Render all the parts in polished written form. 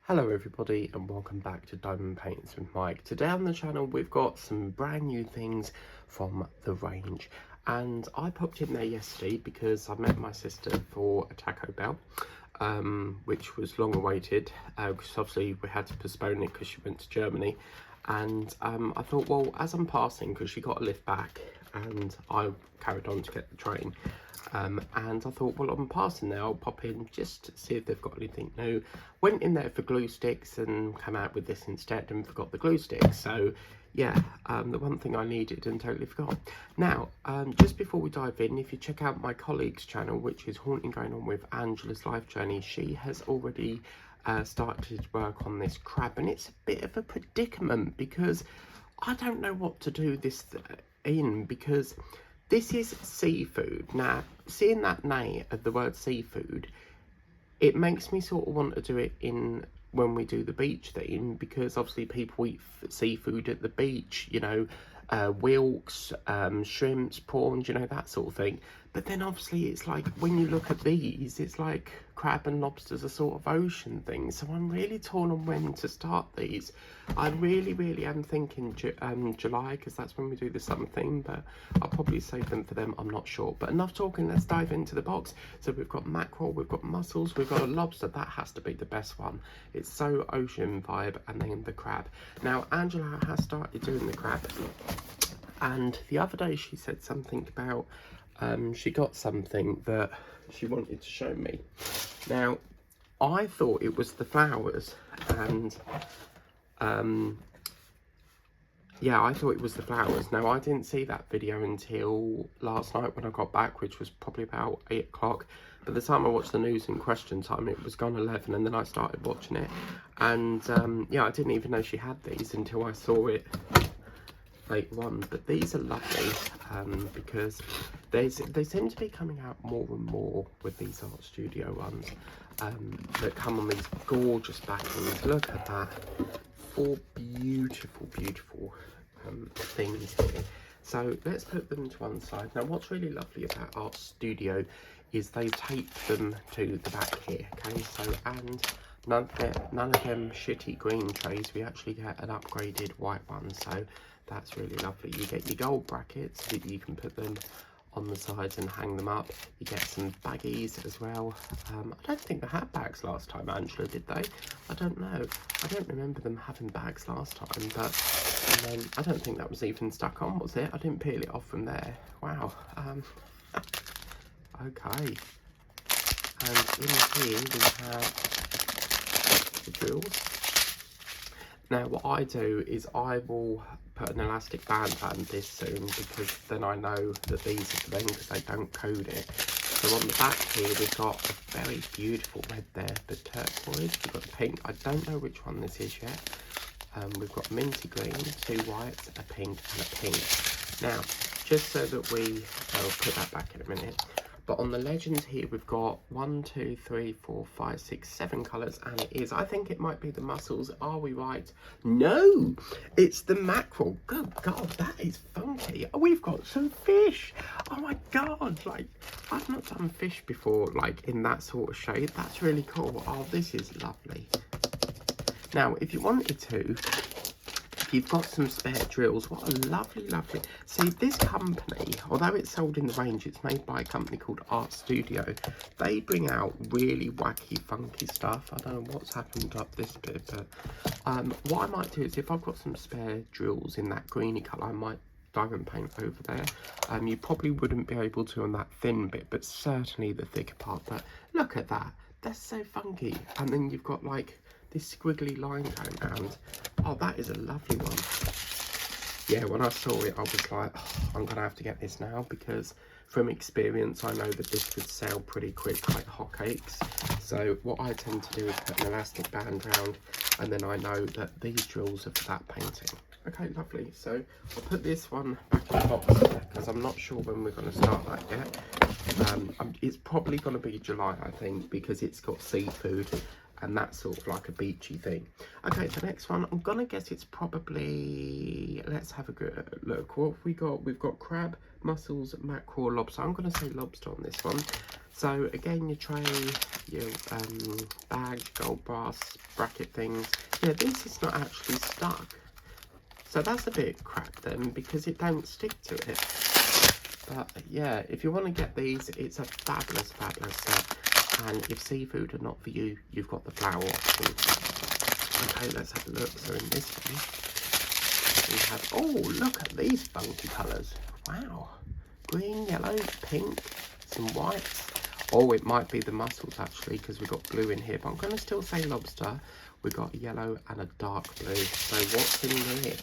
Hello everybody and welcome back to Diamond Paints with Mike. Today on the channel we've got some brand new things from the range, and I popped in there yesterday because I met my sister for a Taco Bell, which was long awaited because obviously we had to postpone it because she went to Germany. And I thought, well, as I'm passing, because she got a lift back and I carried on to get the train, and I thought, well, I'm passing there, I'll pop in just to see if they've got anything new. Went in there for glue sticks and came out with this instead and forgot the glue sticks. So yeah, the one thing I needed and totally forgot. Now, just before we dive in, if you check out my colleague's channel, which is Haunting Going On with Angela's Life Journey, she has already started work on this crab, and it's a bit of a predicament because I don't know what to do this in, because this is seafood. Now, seeing that name of the word seafood, it makes me sort of want to do it in when we do the beach theme, because obviously people eat seafood at the beach, you know, wilks, shrimps, prawns, you know, that sort of thing. But then obviously it's like, when you look at these, it's like crab and lobsters are sort of ocean things. So I'm really torn on when to start these. I really am thinking July, because that's when we do the summer theme, but I'll probably save them for them, I'm not sure. But enough talking, let's dive into the box. So we've got mackerel, we've got mussels, we've got a lobster. That has to be the best one. It's so ocean vibe. And then the crab. Now Angela has started doing the crab, and the other day she said something about she got something that she wanted to show me. Now I thought it was the flowers, and yeah, I thought it was the flowers. Now I didn't see that video until last night when I got back, which was probably about 8 o'clock. By the time I watched the news in Question Time, it was gone 11, and then I started watching it, and yeah, I didn't even know she had these until I saw it later on. But these are lovely because they seem to be coming out more and more with these art studio ones that come on these gorgeous backings. Look at that, 4 beautiful things here. So let's put them to one side. Now what's really lovely about Art Studio is they tape them to the back here, okay? So, and none of them shitty green trays, we actually get an upgraded white one, so that's really lovely. You get your gold brackets so that you can put them on the sides and hang them up. You get some baggies as well. I don't think they had bags last time, Angela, did they? I don't know. I don't remember them having bags last time, but and then I don't think that was even stuck on, was it? I didn't peel it off from there. Wow. Okay. And in here we have the drills. Now what I do is I will put an elastic band around this soon, because then I know that these are for them, because they don't code it. So on the back here we've got a very beautiful red there, the turquoise, we've got the pink, I don't know which one this is yet. We've got minty green, 2 whites, a pink and a pink. Now, just so that I'll put that back in a minute. But on the legends here, we've got 1, 2, 3, 4, 5, 6, 7 colours, and it is, I think it might be the mussels. Are we right? No, it's the mackerel. Good God, that is funky. Oh, we've got some fish. Oh my God, like, I've not done fish before, like, in that sort of shade. That's really cool. Oh, this is lovely. Now, if you wanted to, you've got some spare drills. What a lovely see, this company, although it's sold in the range, it's made by a company called Art Studio. They bring out really wacky funky stuff. I don't know what's happened up this bit, but what I might do is, if I've got some spare drills in that greeny colour, I might diamond paint over there. You probably wouldn't be able to on that thin bit, but certainly the thicker part. But look at that, that's so funky. And then you've got like this squiggly line going around. Oh, that is a lovely one. Yeah, when I saw it, I was like, oh, I'm gonna have to get this now, because from experience, I know that this would sell pretty quick like hotcakes. So what I tend to do is put an elastic band round, and then I know that these drills are for that painting. Okay, lovely. So I'll put this one back in the box, because I'm not sure when we're going to start that yet. It's probably going to be July, I think, because it's got seafood, and that's sort of like a beachy thing. Okay, the next one, I'm gonna guess it's probably, let's have a good look. What have we got? We've got crab, mussels, mackerel, lobster. I'm gonna say lobster on this one. So again, your tray, your bag, gold brass bracket things. Yeah, this is not actually stuck. So that's a bit crap then, because it don't stick to it. But yeah, if you want to get these, it's a fabulous, fabulous set. And if seafood are not for you, you've got the flower option. Okay, let's have a look. So in this one, we have, oh, look at these funky colours. Wow. Green, yellow, pink, some whites. Oh, it might be the mussels actually, because we've got blue in here. But I'm going to still say lobster. We've got yellow and a dark blue. So what's in here?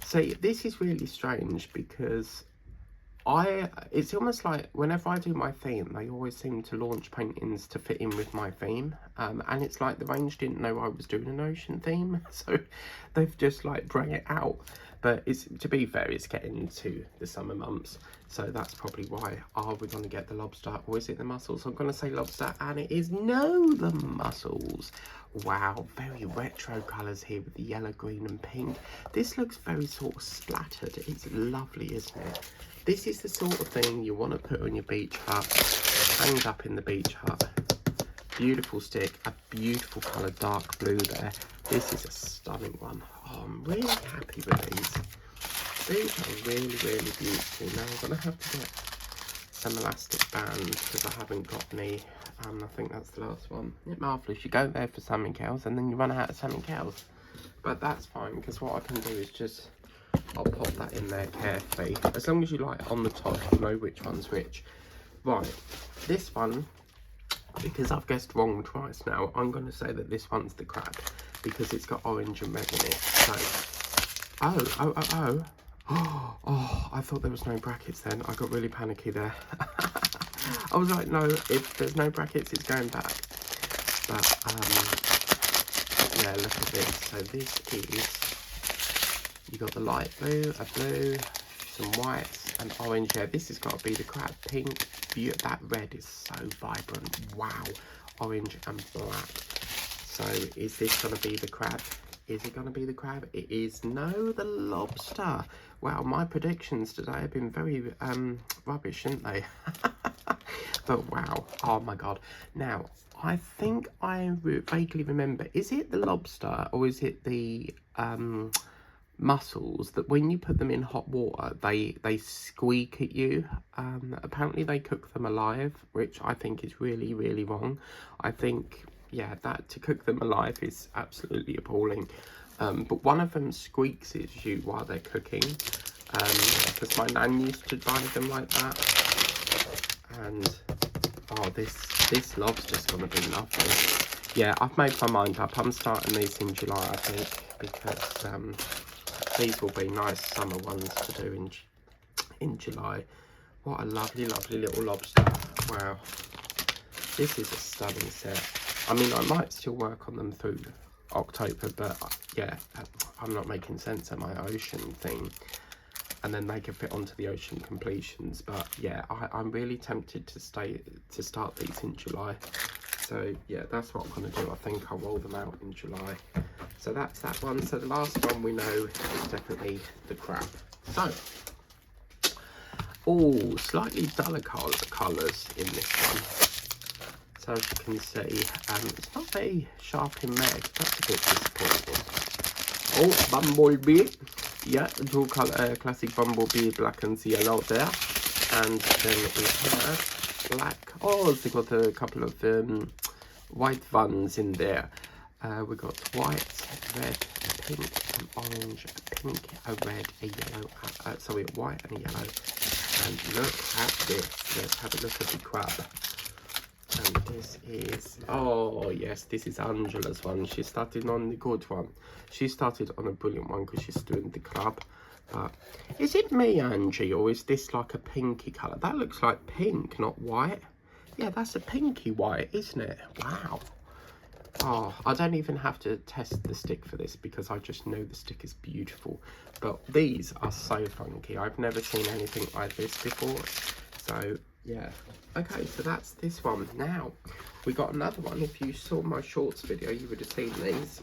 So this is really strange because it's almost like whenever I do my theme, they always seem to launch paintings to fit in with my theme, and it's like the range didn't know I was doing an ocean theme, so they've just like bring it out. But it's, to be fair, it's getting into the summer months, so that's probably why. Are we going to get the lobster, or is it the mussels? I'm going to say lobster, and it is no, the mussels. Wow, very retro colours here with the yellow, green and pink. This looks very sort of splattered. It's lovely, isn't it? This is the sort of thing you want to put on your beach hut, hanged up in the beach hut. Beautiful stick, a beautiful colour, dark blue there. This is a stunning one. Oh, I'm really happy with these. These are really, really beautiful. Now I'm going to have to get some elastic bands because I haven't got any. I think that's the last one. It's marvellous. You go there for something else and then you run out of something else. But that's fine, because what I can do is just, I'll pop that in there carefully. As long as you like on the top, you know which one's which. Right, this one, because I've guessed wrong twice now, I'm going to say that this one's the crab, because it's got orange and red in it. So, oh, I thought there was no brackets then. I got really panicky there. I was like, no, if there's no brackets, it's going back. But, yeah, look at this. So this is, you got the light blue, a blue, some whites and orange. Yeah, this has got to be the crab. Pink, that red is so vibrant. Wow, orange and black. So is this going to be the crab? Is it going to be the crab? It is. No, the lobster. Wow, my predictions today have been very rubbish, haven't they? But wow, oh my god. Now, I think I vaguely remember, is it the lobster or is it the mussels that when you put them in hot water, they squeak at you? Apparently they cook them alive, which I think is really, really wrong. I think, yeah, that to cook them alive is absolutely appalling. But one of them squeaks at you while they're cooking, because my nan used to buy them like that. And oh, this lobster's gonna be lovely. Yeah, I've made my mind up. I'm starting these in July, I think, because these will be nice summer ones to do in July. What a lovely, lovely little lobster. Wow, this is a stunning set. I mean, I might still work on them through October, but yeah, I'm not making sense of my ocean thing. And then they can fit onto the ocean completions. But yeah, I'm really tempted to start these in July. So yeah, that's what I'm going to do. I think I'll roll them out in July. So that's that one. So the last one we know is definitely the crab. So, oh, slightly duller colours in this one. So as you can see, it's not very sharp in red. That's a bit disappointing. Oh, bumblebee. Yeah, dual colour, classic bumblebee, black and yellow there. And then we have black. Oh, so we got a couple of white ones in there. We got white, red, pink, and orange, a pink, a red, a yellow, sorry, a white and a yellow. And look at this. Let's have a look at the crab. And this is, oh yes, this is Angela's one. She started on the good one. She started on a brilliant one because she's doing the crab. But is it me, Angie, or is this like a pinky colour? That looks like pink, not white. Yeah, that's a pinky white, isn't it? Wow. Oh, I don't even have to test the stick for this because I just know the stick is beautiful. But these are so funky. I've never seen anything like this before. So yeah, okay, so that's this one. Now we got another one. If you saw my shorts video, you would have seen these.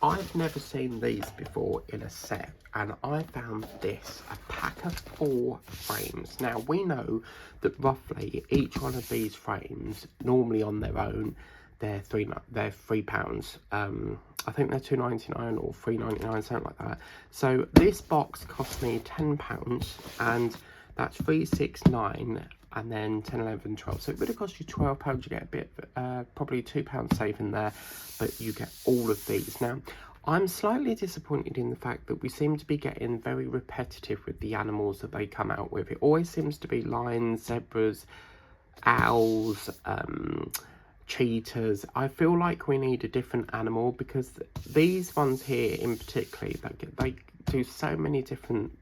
I've never seen these before in a set, and I found this, a pack of 4 frames. Now, we know that roughly each one of these frames, normally on their own, they're £3. I think they're £2.99 or £3.99, something like that. So this box cost me £10, and that's 369, and then 10, 11, 12. So it would have cost you £12. You get a bit, probably £2 saving there, but you get all of these. Now, I'm slightly disappointed in the fact that we seem to be getting very repetitive with the animals that they come out with. It always seems to be lions, zebras, owls, cheetahs. I feel like we need a different animal, because these ones here in particular, they do so many different,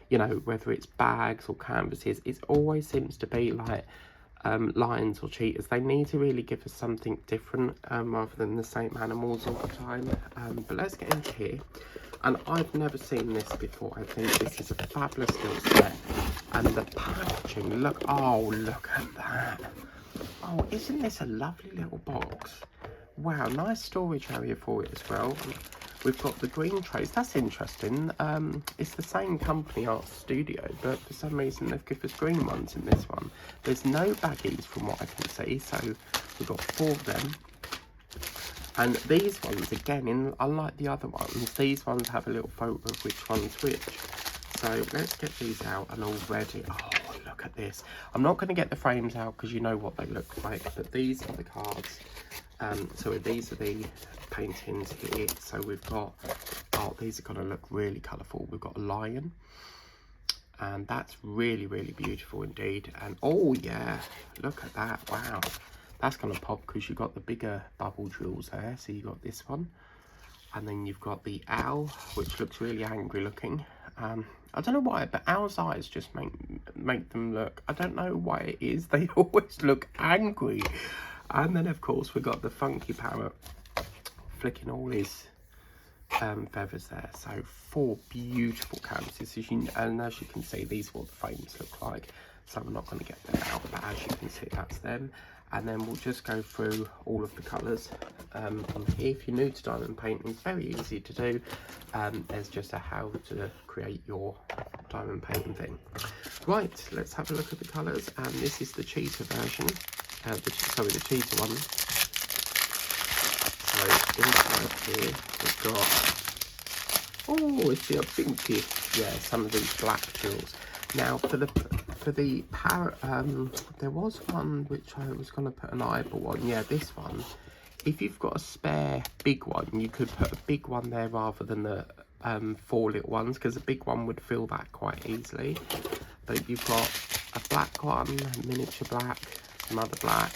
you know, whether it's bags or canvases, it always seems to be like lions or cheetahs. They need to really give us something different rather than the same animals all the time. But let's get into here. And I've never seen this before. I think this is a fabulous little set. And the packaging, look, oh, look at that. Oh, isn't this a lovely little box? Wow, nice storage area for it as well. We've got the green trays. That's interesting. It's the same company, Art Studio, but for some reason they've given us green ones in this one. There's no baggies from what I can see, so we've got 4 of them. And these ones, again, unlike the other ones, these ones have a little photo of which one's which. So let's get these out, and already, oh, look at this. I'm not going to get the frames out because you know what they look like, but these are the cards. So these are the paintings here. So we've got, oh, these are going to look really colourful. We've got a lion, and that's really, really beautiful indeed. And oh yeah, look at that. Wow, that's going to pop because you've got the bigger bubble jewels there. So you've got this one, and then you've got the owl, which looks really angry looking. I don't know why, but owl's eyes just make them look, I don't know why it is, they always look angry. And then of course we've got the funky parrot flicking all his feathers there. So 4 beautiful canvases, and as you can see, these are what the frames look like. So I'm not going to get them out, but as you can see, that's them. And then we'll just go through all of the colours on here. If you're new to diamond painting, it's very easy to do. There's just a how to create your diamond painting thing. Right, let's have a look at the colours. And this is the cheetah version. The cheetah one. So inside here we've got, oh, it's a pinky. Yeah, some of these black jewels. Now for the parrot, there was one which I was going to put an eyeball on. Yeah, this one. If you've got a spare big one, you could put a big one there rather than the 4 little ones, because a big one would fill that quite easily. But you've got a black one, a miniature black, some other black,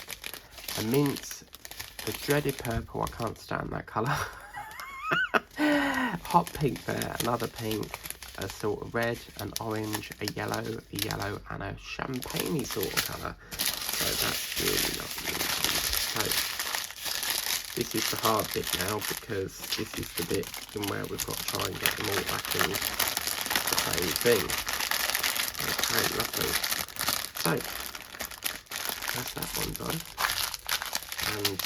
a mint, the dreaded purple. I can't stand that colour. Hot pink there, another pink, a sort of red, an orange, a yellow, and a champagne sort of colour. So that's really lovely. So this is the hard bit now, because this is the bit in where we've got to try and get them all back in the same thing. Okay, lovely. So that's that one done. And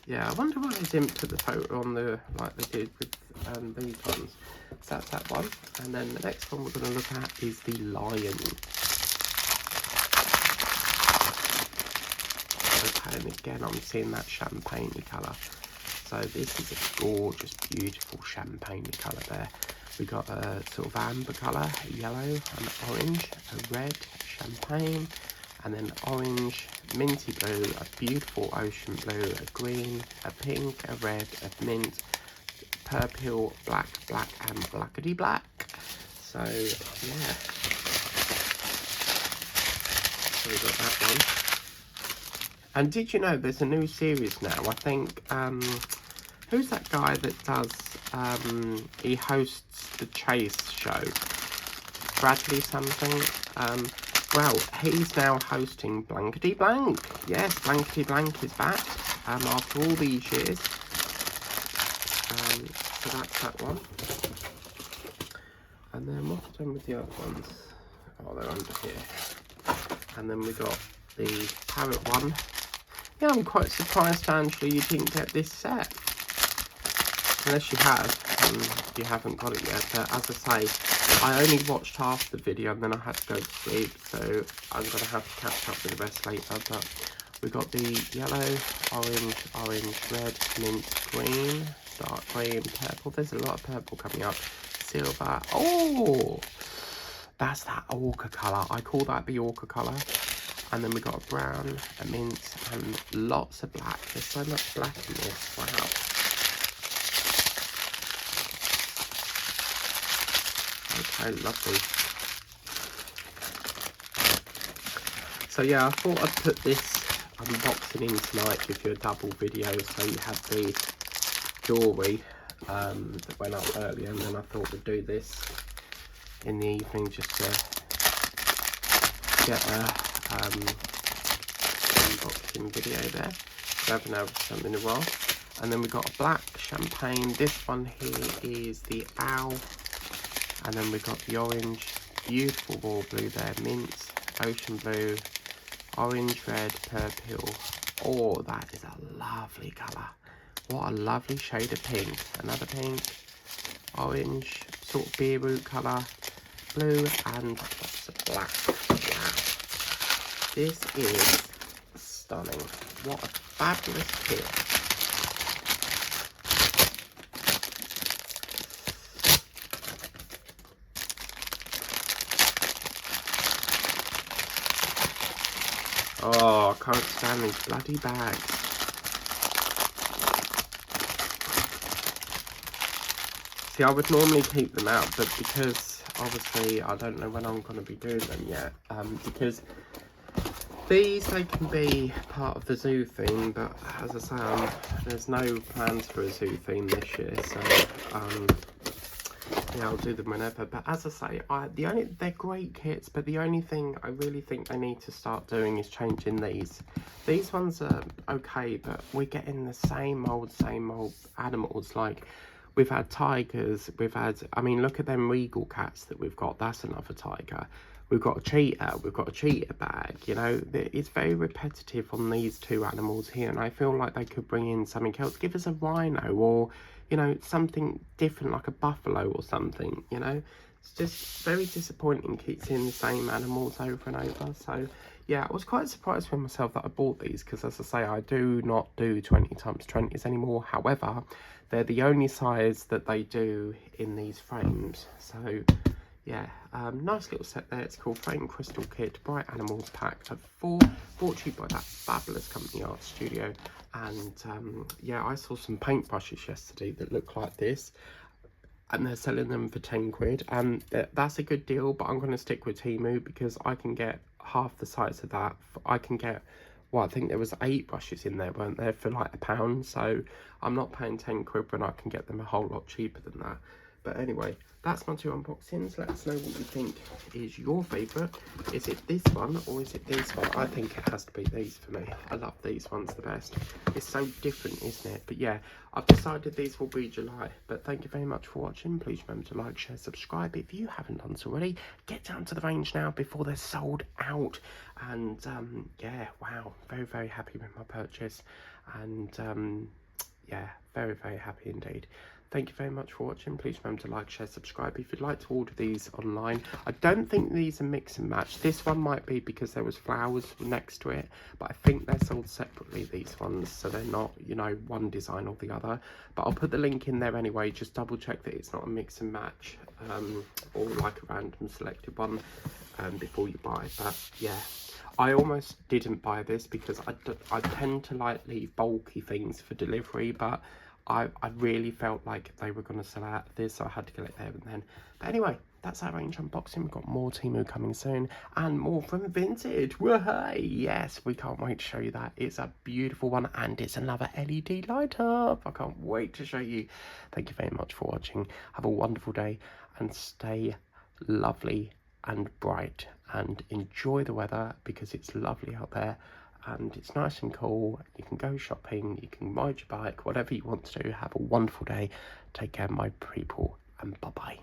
yeah, I wonder why they didn't put the photo on the, like they did with these ones. So that's that one. And then the next one we're going to look at is the lion. Okay, and again I'm seeing that champagne colour. So this is a gorgeous, beautiful champagne colour there. We got a sort of amber colour, a yellow, an orange, a red, champagne, and then orange, minty blue, a beautiful ocean blue, a green, a pink, a red, a mint, purple, black, and blackety black. So yeah, so we got that one. And did you know there's a new series now? I think who's that guy that does he hosts the Chase show, Bradley something. Well, he's now hosting Blankety Blank. Yes, Blankety Blank is back after all these years. So that's that one. And then what's done with the other ones? Oh, they're under here. And then we got the parrot one. Yeah, I'm quite surprised, Angela, you didn't get this set. unless you have, if you haven't got it yet. But as I say, I only watched half the video and then I had to go to sleep, so I'm going to have to catch up with the rest later. But we got the yellow, orange, red, mint, green, dark green, purple. There's a lot of purple coming up. Silver. Oh, that's that ochre colour. I call that the ochre colour. And then we got a brown, a mint, and lots of black. There's so much black in this. Wow. Okay, lovely. So yeah, I thought I'd put this unboxing in tonight, give you a double video, so you have the jewellery that went up earlier, and then I thought we'd do this in the evening just to get a unboxing video there. So I haven't had something in a while. And then we got a black champagne. This one here is the owl. And then we got the orange, beautiful royal blue there, mint, ocean blue, orange, red, purple. Oh, that is a lovely colour. What a lovely shade of pink. Another pink, orange, sort of beetroot colour, blue, and lots of black. Wow. This is stunning. What a fabulous kit. Oh, I can't stand these bloody bags. See, I would normally keep them out, but because obviously I don't know when I'm going to be doing them yet, because these, they can be part of the zoo theme, but as I say, there's no plans for a zoo theme this year, so yeah, I'll do them whenever. But as I say, they're great kits, but the only thing I really think they need to start doing is changing these. These ones are okay, but we're getting the same old animals. Like, we've had tigers, I mean, look at them regal cats that we've got. That's another tiger. We've got a cheetah bag, you know. It's very repetitive on these two animals here, and I feel like they could bring in something else. Give us a rhino, or, you know, something different, like a buffalo or something, you know. It's just very disappointing, keep seeing the same animals over and over. So yeah, I was quite surprised with myself that I bought these, because as I say, I do not do 20x20s anymore. However, they're the only size that they do in these frames. So yeah, nice little set there. It's called Frame Crystal Kit, Bright Animals Pack. Brought to you by that fabulous company, Art Studio. And yeah, I saw some paintbrushes yesterday that look like this, and they're selling them for 10 quid. And that's a good deal, but I'm going to stick with Temu, because I can get half the size of that. I can get, well, I think there was 8 brushes in there, weren't there, for like £1. So I'm not paying 10 quid when I can get them a whole lot cheaper than that. But anyway, that's my 2 unboxings. Let us know what you think is your favourite. Is it this one or is it this one? I think it has to be these for me. I love these ones the best. It's so different, isn't it? But yeah, I've decided these will be July. But thank you very much for watching. Please remember to like, share, subscribe if you haven't done so already. Get down to the range now before they're sold out. And yeah, wow, very, very happy with my purchase. And yeah, very, very happy indeed. Thank you very much for watching. Please remember to like, share, subscribe if you'd like to order these online. I don't think these are mix and match. This one might be because there was flowers next to it, but I think they're sold separately, these ones, so they're not, you know, one design or the other. But I'll put the link in there anyway. Just double check that it's not a mix and match, or like a random selected one before you buy. But yeah, I almost didn't buy this because I tend to like leave bulky things for delivery, but I really felt like they were going to sell out of this, so I had to get it there and then. But anyway, that's our range unboxing. We've got more Temu coming soon, and more from Vintage. Whoa, yes, we can't wait to show you that. It's a beautiful one, and it's another LED light up. I can't wait to show you. Thank you very much for watching. Have a wonderful day, and stay lovely and bright, and enjoy the weather, because it's lovely out there. And it's nice and cool. You can go shopping, you can ride your bike, whatever you want to do. Have a wonderful day. Take care, my people, and bye-bye.